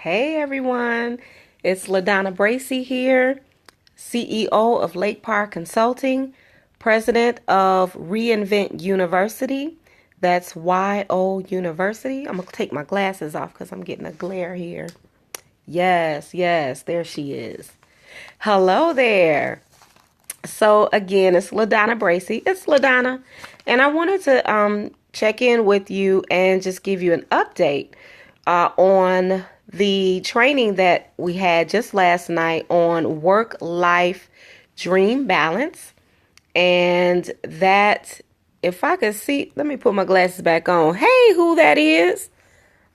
Hey everyone, it's LaDonna Bracy here, CEO of Lake Park Consulting, president of Reinvent University. That's YO University. I'm going to take my glasses off because I'm getting a glare here. Yes, there she is. Hello there. So again, it's LaDonna Bracy. It's LaDonna, and I wanted to check in with you and just give you an update on the training that we had just last night on work-life dream balance. And that, if I could see, let me put my glasses back on. Hey, who that is?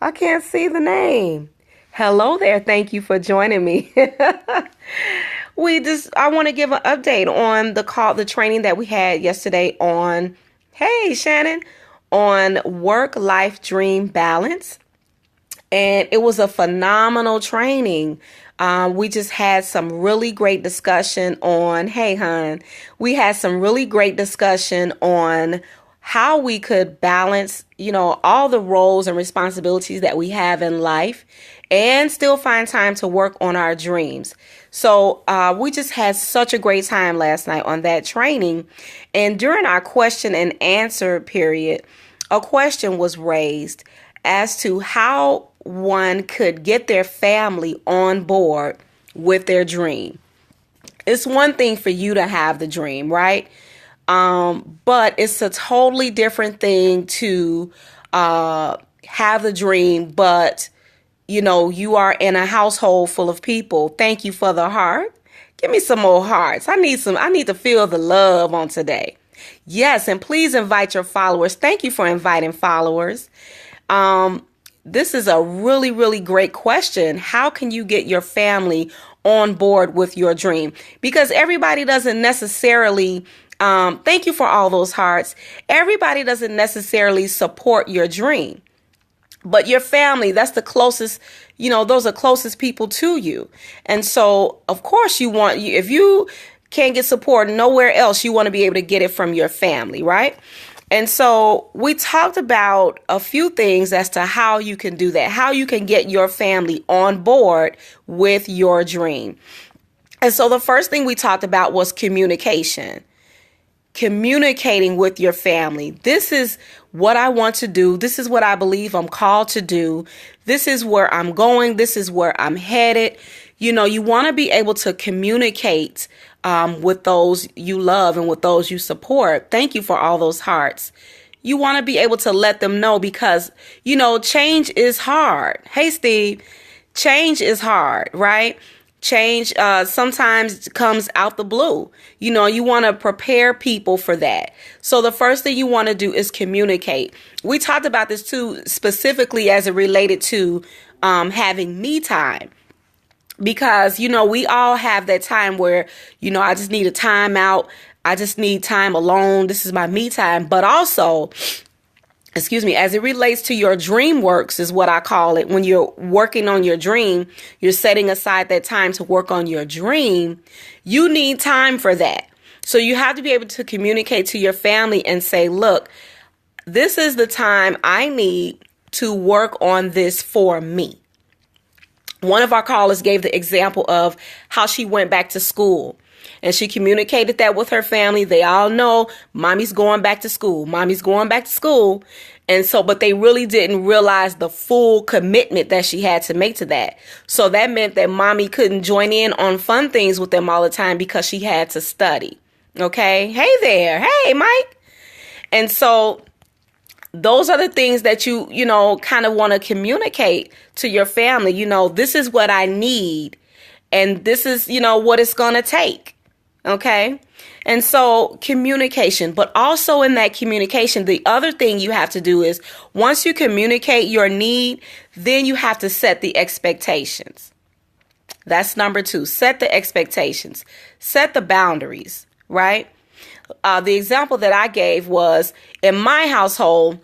I can't see the name. Hello there. Thank you for joining me. I want to give an update on the training that we had yesterday on, hey, Shannon, on work-life dream balance. And it was a phenomenal training. We just had some really great discussion on, hey, hon, we had some really great discussion on how we could balance, all the roles and responsibilities that we have in life and still find time to work on our dreams. So we just had such a great time last night on that training. And during our question and answer period, a question was raised as to how one could get their family on board with their dream. It's one thing for you to have the dream, right? But it's a totally different thing to have the dream, but you are in a household full of people. Thank you for the heart. Give me some more hearts. I need to feel the love on today. Yes, and please invite your followers. Thank you for inviting followers. This is a really, really great question. How can you get your family on board with your dream? Because everybody doesn't necessarily, thank you for all those hearts. Everybody doesn't necessarily support your dream. But your family, that's the closest, those are closest people to you. And so, of course, if you can't get support nowhere else, you want to be able to get it from your family, right? And so we talked about a few things as to how you can do that, how you can get your family on board with your dream. And so the first thing we talked about was communication. Communicating with your family. This is what I want to do. This is what I believe I'm called to do. This is where I'm going. This is where I'm headed. You want to be able to communicate with those you love and with those you support. Thank you for all those hearts. You want to be able to let them know because, change is hard. Hey, Steve, change is hard, right? Change sometimes comes out the blue. You want to prepare people for that. So the first thing you want to do is communicate. We talked about this too, specifically as it related to having me time. Because, we all have that time where, I just need a time out. I just need time alone. This is my me time. But also, as it relates to your dream works is what I call it. When you're working on your dream, you're setting aside that time to work on your dream. You need time for that. So you have to be able to communicate to your family and say, look, this is the time I need to work on this for me. One of our callers gave the example of how she went back to school and she communicated that with her family. They all know mommy's going back to school. Mommy's going back to school. And so, but they really didn't realize the full commitment that she had to make to that. So that meant that mommy couldn't join in on fun things with them all the time because she had to study. Okay. Hey there. Hey, Mike. And so those are the things that you kind of want to communicate to your family. This is what I need. And this is, what it's going to take. Okay. And so communication, but also in that communication, the other thing you have to do is once you communicate your need, then you have to set the expectations. That's number 2. Set the expectations, set the boundaries, right? The example that I gave was in my household,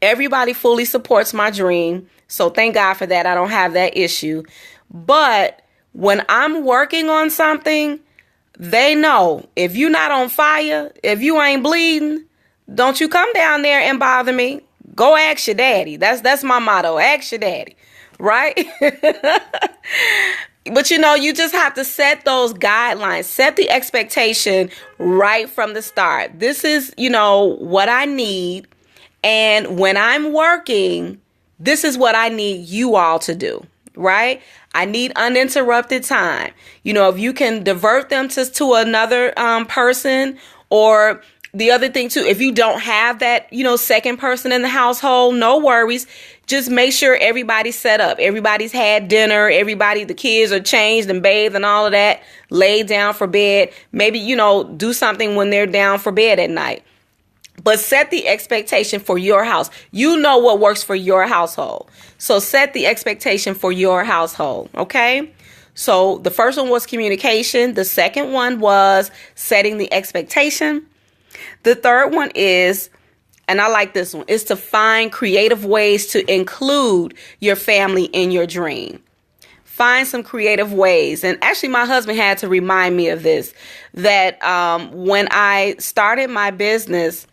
everybody fully supports my dream. So thank God for that. I don't have that issue. But when I'm working on something, they know if you're not on fire, if you ain't bleeding, don't you come down there and bother me. Go ask your daddy. That's my motto. Ask your daddy. right? But you just have to set those guidelines, set the expectation right from the start. This is, what I need. And when I'm working, this is what I need you all to do, right? I need uninterrupted time. If you can divert them to another person, or the other thing too, if you don't have that, second person in the household, no worries. Just make sure everybody's set up. Everybody's had dinner. The kids are changed and bathed and all of that, laid down for bed. Maybe, do something when they're down for bed at night. But set the expectation for your house. You know what works for your household. So set the expectation for your household. Okay. So the first one was communication. The second one was setting the expectation. The third one is, and I like this one, is to find creative ways to include your family in your dream. Find some creative ways. And actually, my husband had to remind me of this, that when I started my business,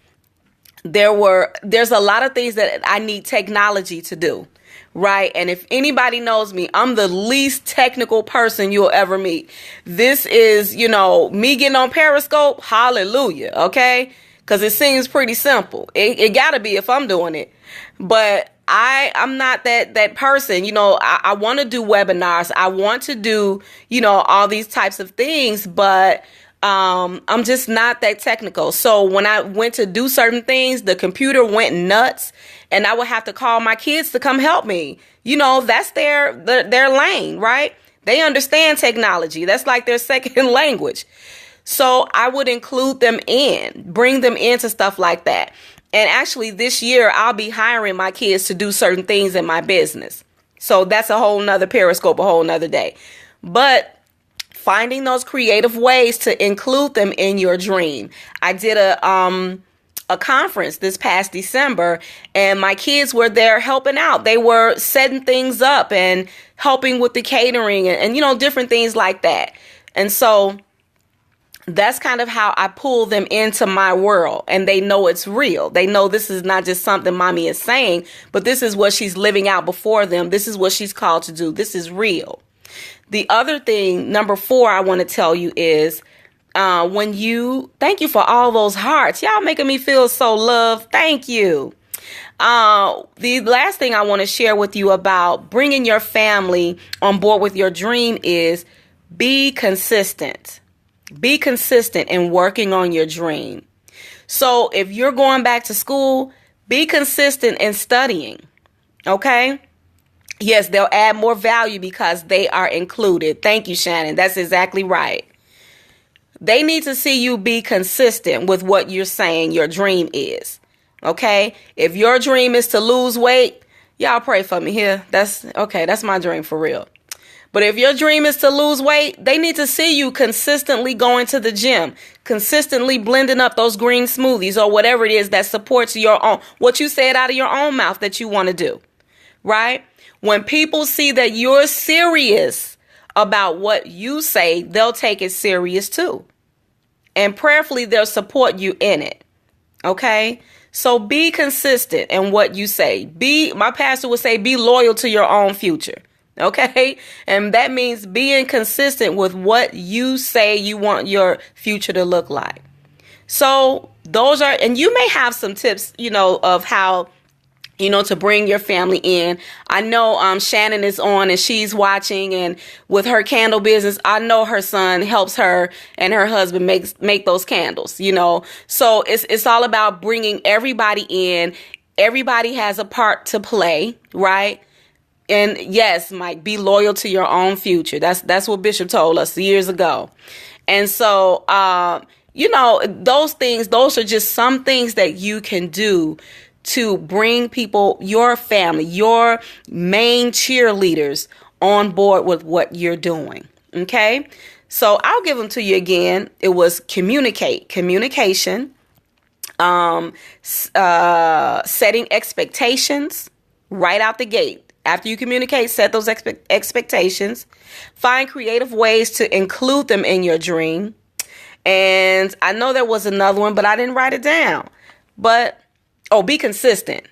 there's a lot of things that I need technology to do, right? And if anybody knows me, I'm the least technical person you'll ever meet. This is, me getting on Periscope, hallelujah, okay? Because it seems pretty simple. It gotta be if I'm doing it. But I'm not that person. I want to do webinars. I want to do, all these types of things, but I'm just not that technical. So when I went to do certain things, the computer went nuts and I would have to call my kids to come help me. That's their lane, right? They understand technology. That's like their second language. So I would include them bring them into stuff like that. And actually this year I'll be hiring my kids to do certain things in my business. So that's a whole nother Periscope, a whole nother day. But finding those creative ways to include them in your dream. I did a conference this past December, and my kids were there helping out. They were setting things up and helping with the catering and different things like that. And so that's kind of how I pull them into my world, and they know it's real. They know this is not just something mommy is saying, but this is what she's living out before them. This is what she's called to do. This is real. The other thing, number 4, I want to tell you is thank you for all those hearts. Y'all making me feel so loved. Thank you. The last thing I want to share with you about bringing your family on board with your dream is be consistent. Be consistent in working on your dream. So if you're going back to school, be consistent in studying. Okay? Yes, they'll add more value because they are included. Thank you, Shannon. That's exactly right. They need to see you be consistent with what you're saying your dream is. Okay? If your dream is to lose weight, y'all pray for me here. That's my dream for real. But if your dream is to lose weight, they need to see you consistently going to the gym, consistently blending up those green smoothies or whatever it is that supports what you said out of your own mouth that you want to do. Right? When people see that you're serious about what you say, they'll take it serious too. And prayerfully, they'll support you in it. Okay? So be consistent in what you say. My pastor would say, be loyal to your own future. Okay? And that means being consistent with what you say you want your future to look like. So and you may have some tips, of how to bring your family in. I know Shannon is on and she's watching, and with her candle business, I know her son helps her and her husband make those candles, So it's all about bringing everybody in. Everybody has a part to play, right? And yes, Mike, be loyal to your own future. That's what Bishop told us years ago. And so, those are just some things that you can do to bring people, your family, your main cheerleaders on board with what you're doing. Okay. So I'll give them to you again. It was communication, setting expectations right out the gate. After you communicate, set those expectations, find creative ways to include them in your dream. And I know there was another one, but I didn't write it down. But be consistent.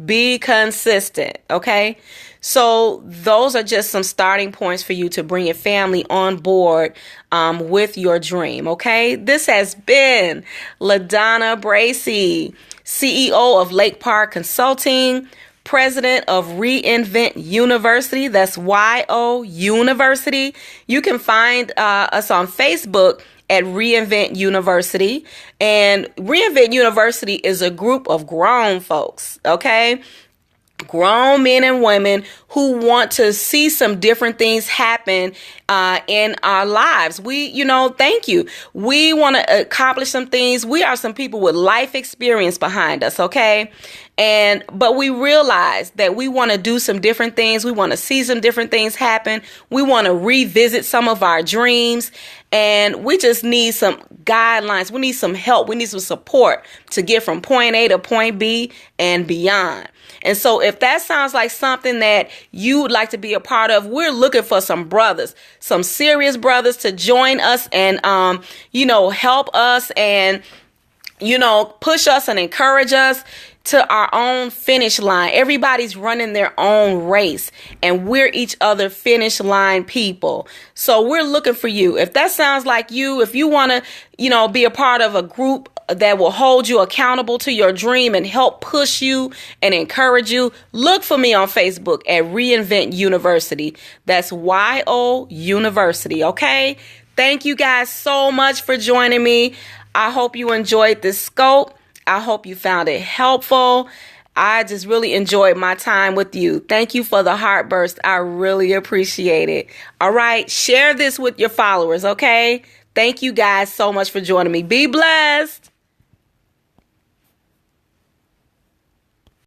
Be consistent, okay? So those are just some starting points for you to bring your family on board with your dream, okay? This has been LaDonna Bracey, CEO of Lake Park Consulting, president of Reinvent University. That's YO University. You can find us on Facebook at Reinvent University. And Reinvent University is a group of grown folks, okay? Grown men and women who want to see some different things happen in our lives. Thank you. We want to accomplish some things. We are some people with life experience behind us, okay? But we realize that we want to do some different things. We want to see some different things happen. We want to revisit some of our dreams. And we just need some guidelines. We need some help. We need some support to get from point A to point B and beyond. And so if that sounds like something that you would like to be a part of, we're looking for some brothers, some serious brothers to join us and, help us and, push us and encourage us to our own finish line. Everybody's running their own race and we're each other finish line people. So we're looking for you. If that sounds like you, if you want to, be a part of a group that will hold you accountable to your dream and help push you and encourage you, look for me on Facebook at Reinvent University. That's YO University. Okay. Thank you guys so much for joining me. I hope you enjoyed this scope. I hope you found it helpful. I just really enjoyed my time with you. Thank you for the heartburst. I really appreciate it. All right. Share this with your followers. Okay. Thank you guys so much for joining me. Be blessed.